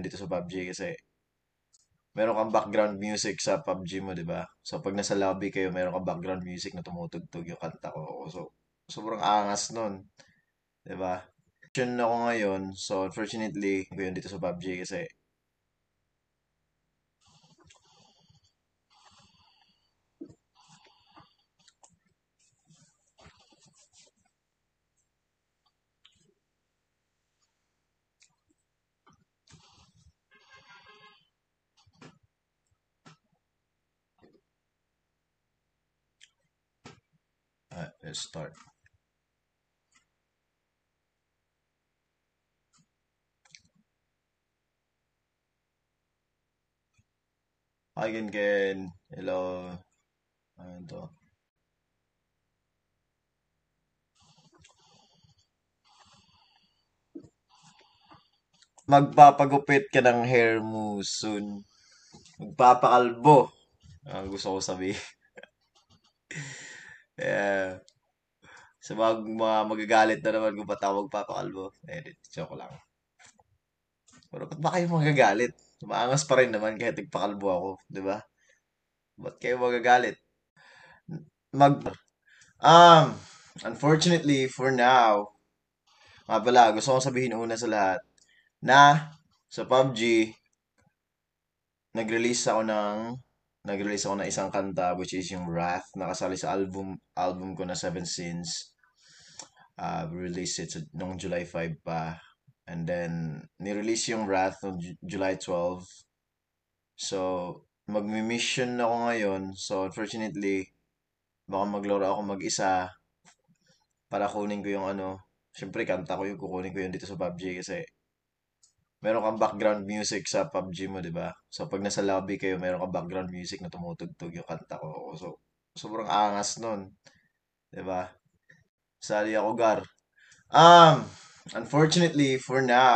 yun dito sa PUBG kasi meron kang background music sa PUBG mo, di ba? So, pag nasa lobby kayo, meron kang background music na tumutugtog yung kanta ko. So, sobrang angas nun, di ba? Yun ako ngayon, so unfortunately, ko yun dito sa PUBG kasi let's start. Hi, Ken. Hello. Ano to? Magpapagupit ka ng hair mo soon. Magpapakalbo. Ang gusto ko sabihin. Yeah. Sa mga magagalit na naman kung ba't ako magpapakalbo. Joke lang. Pero ba't ba kayo magagalit? Maangas pa rin naman kahit nagpakalbo ako, di ba? Ba't kayo magagalit? Mag... Um, Unfortunately, for now, gusto kong sabihin una sa lahat na sa PUBG, nag-release ako ng nag-release ako ng isang kanta which is yung Wrath nakasali sa album ko na Seven Sins. Release it nung July 5 pa. And then, ni-release yung Wrath noong July 12. So, magmi-mission ako ngayon. So, unfortunately, baka maglaro ako mag-isa para kunin ko yung ano. Siyempre, kanta ko yung kukunin ko yun dito sa PUBG kasi meron kang background music sa PUBG mo, di ba? So, pag nasa lobby kayo, meron kang background music na tumutugtog yung kanta ko. So, sobrang angas nun, di ba? Sali ako, Gar. Um, Unfortunately, for now,